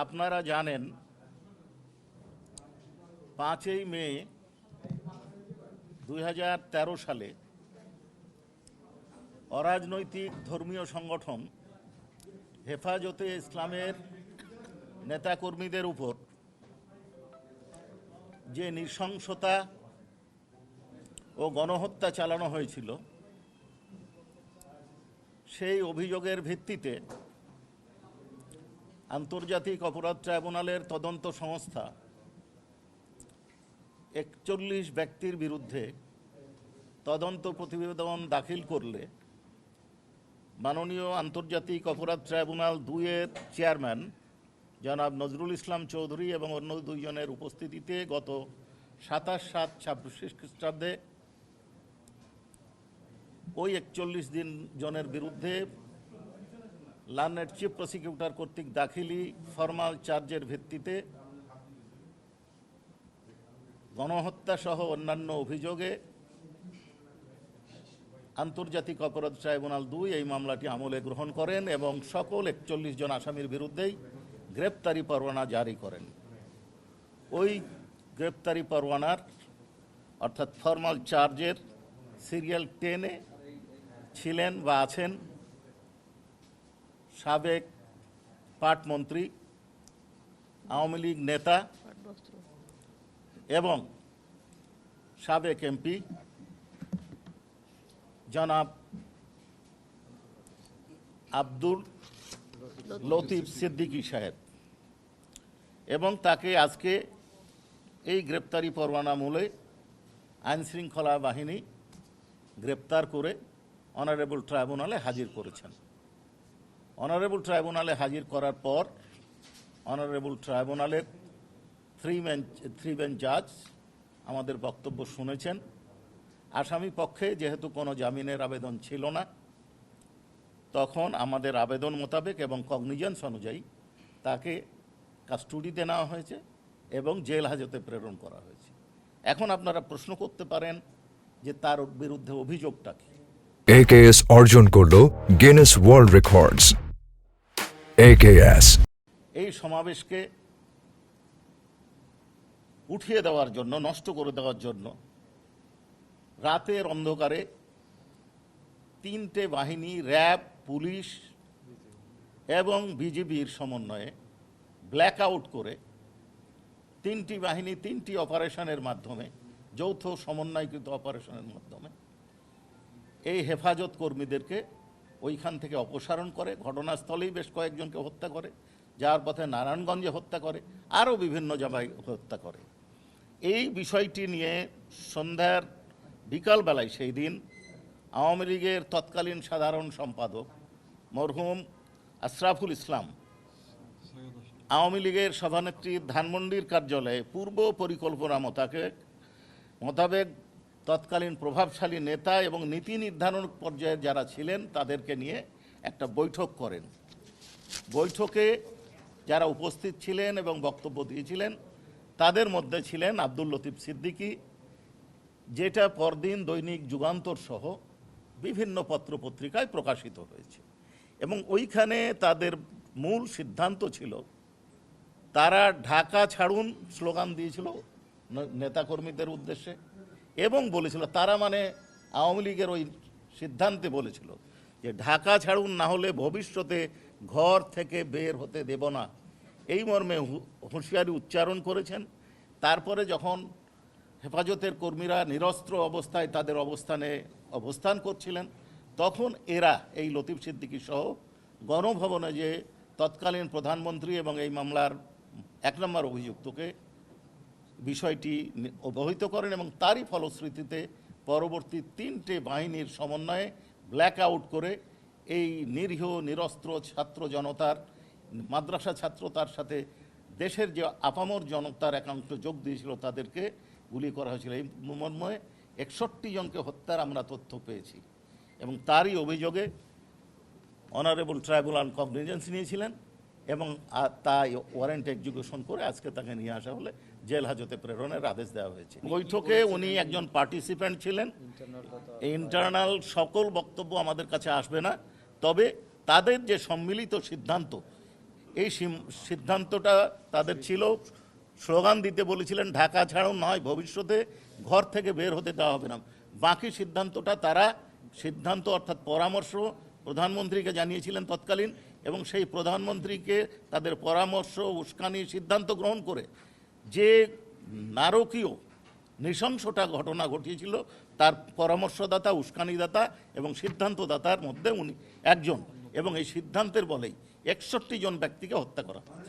আপনারা জানেন 5ই মে 2013 সালে অরাজনৈতিক ধর্মীয় সংগঠন হেফাজতে ইসলামের নেতাকর্মীদের উপর যে নৃশংসতা ও গণহত্যা চালানো হয়েছিল সেই অভিযোগের ভিত্তিতে আন্তর্জাতিক অপরাধ ট্রাইব্যুনালের তদন্ত সংস্থা 41 ব্যক্তির বিরুদ্ধে তদন্ত প্রতিবেদন দাখিল করলে মাননীয় আন্তর্জাতিক অপরাধ ট্রাইব্যুনাল 2-এর চেয়ারম্যান জনাব নজরুল ইসলাম চৌধুরী এবং অন্য দুইজনের উপস্থিতিতে গত 27/7/26 খ্রিস্টাব্দে ওই 41 জনের বিরুদ্ধে লার্নেড চিফ প্রসিকিউটর কর্তৃক দাখিলি ফরমাল চার্জের ভিত্তিতে গণহত্যা সহ অন্যান্য অভিযোগে আন্তর্জাতিক অপরাধ ট্রাইব্যুনাল 2 এই মামলাটি আমলে গ্রহণ করেন এবং সকল 41 জন আসামির বিরুদ্ধেই গ্রেপ্তারি পরোয়ানা জারি করেন। ওই গ্রেপ্তারি পরোয়ানার অর্থাৎ ফরমাল চার্জের সিরিয়াল 10-এ ছিলেন বা আছেন সাবেক পাটমন্ত্রী, আওয়ামী লীগ নেতা এবং সাবেক এমপি জনাব আব্দুল লতিফ সিদ্দিকী সাহেব, এবং তাকে আজকে এই গ্রেপ্তারি পরোয়ানা মূলে আইনশৃঙ্খলা বাহিনী গ্রেপ্তার করে অনারেবল ট্রাইব্যুনালে হাজির করেছেন। অনারেবল ট্রাইব্যুনালে হাজির করার পর অনারেবল ট্রাইব্যুনালের থ্রি বেঞ্চ জাজ আমাদের বক্তব্য শুনেছেন। আসামি পক্ষে যেহেতু কোনো জামিনের আবেদন ছিল না, তখন আমাদের আবেদন মোতাবেক এবং কগনিজেন্স অনুযায়ী তাকে কাস্টডিতে নেওয়া হয়েছে এবং জেল হাজতে প্রেরণ করা হয়েছে। এখন আপনারা প্রশ্ন করতে পারেন যে তার বিরুদ্ধে অভিযোগটা কি। AKS অর্জন করলো গিনেস ওয়ার্ল্ড রেকর্ডস। AKS এই সমাবেশকে উঠিয়ে দেওয়ার জন্য, নষ্ট করে দেওয়ার জন্য রাতের অন্ধকারে 3টে বাহিনী, র্যাব, পুলিশ এবং বিজিবির সমন্বয়ে ব্ল্যাক আউট করে 3টি বাহিনী 3টি অপারেশনের মাধ্যমে, যৌথ সমন্বয়কৃত অপারেশনের মাধ্যমে এই হেফাজত কর্মীদেরকে ওইখান থেকে অপসারণ করে, ঘটনাস্থলেই বেশ কয়েকজনকে হত্যা করে, যার পথে নারায়ণগঞ্জে হত্যা করে, আরও বিভিন্ন জায়গায় হত্যা করে। এই বিষয়টি নিয়ে সন্ধ্যার বিকালবেলায় সেই দিন আওয়ামী লীগের তৎকালীন সাধারণ সম্পাদক মরহুম আশরাফুল ইসলাম আওয়ামী লীগের সভানেত্রীর ধানমন্ডির কার্যালয়ে পূর্ব পরিকল্পনা মোতাবেক তৎকালীন প্রভাবশালী নেতা এবং নীতি নির্ধারণ পর্যায়ে যারা ছিলেন তাদেরকে নিয়ে একটা বৈঠক করেন। বৈঠকে যারা উপস্থিত ছিলেন এবং বক্তব্য দিয়েছিলেন তাদের মধ্যে ছিলেন আব্দুল লতিফ সিদ্দিকী, যেটা পরদিন দৈনিক যুগান্তর সহ বিভিন্ন পত্রপত্রিকায় প্রকাশিত হয়েছে। এবং ওইখানে তাদের মূল সিদ্ধান্ত ছিল, তারা ঢাকা ছাড়ুন স্লোগান দিয়েছিল নেতাকর্মীদের উদ্দেশ্যে এবং বলেছিল, তারা মানে আওয়ামী লীগের ওই সিদ্ধান্তে বলেছিল যে ঢাকা ছাড়ুন, না হলে ভবিষ্যতে ঘর থেকে বের হতে দেব না, এই মর্মে হুঁশিয়ারি উচ্চারণ করেছেন। তারপরে যখন হেফাজতের কর্মীরা নিরস্ত্র অবস্থায় তাদের অবস্থান করছিলেন, তখন এরা এই লতিফ সিদ্দিকী সহ গণভবনে যে তৎকালীন প্রধানমন্ত্রী এবং এই মামলার 1 নম্বর অভিযুক্তকে বিষয়টি অবহিত করেন এবং তারই ফলশ্রুতিতে পরবর্তী 3টে বাহিনীর সমন্বয়ে ব্ল্যাক আউট করে এই নিরীহ নিরস্ত্র ছাত্র জনতার, মাদ্রাসা ছাত্র, তার সাথে দেশের যে আপামর জনতার একাংশ যোগ দিয়েছিল তাদেরকে গুলি করা হয়েছিল। এই মর্মে 61 জনকে হত্যার আমরা তথ্য পেয়েছি এবং তারই অভিযোগে অনারেবল ট্রাইব্যুনাল কগনিজেন্স নিয়েছিলেন এবং তাই ওয়ারেন্ট এক্সিকিউশন করে আজকে তাকে নিয়ে আসা হলে জেল হাজতে প্রেরণের আদেশ দেওয়া হয়েছে। বৈঠকে উনি একজন পার্টিসিপেন্ট ছিলেন। ইন্টারনাল সকল বক্তব্য আমাদের কাছে আসবে না, তবে তাদের যে সম্মিলিত সিদ্ধান্ত, এই সিদ্ধান্তটা তাদের ছিল, স্লোগান দিতে বলেছিলেন ঢাকা ছাড়ো নয় ভবিষ্যতে ঘর থেকে বের হতে দেওয়া হবে না। বাকি সিদ্ধান্তটা তারা অর্থাৎ পরামর্শ প্রধানমন্ত্রীকে জানিয়েছিলেন তৎকালীন, এবং সেই প্রধানমন্ত্রীকে তাদের পরামর্শ উস্কানি সিদ্ধান্ত গ্রহণ করে যে নারকীয় নৃশংসটা ঘটনা ঘটিয়েছিল তার পরামর্শদাতা, উস্কানিদাতা এবং সিদ্ধান্তদাতার মধ্যে উনি একজন, এবং এই সিদ্ধান্তের বলেই 61 জন ব্যক্তিকে হত্যা করা হয়।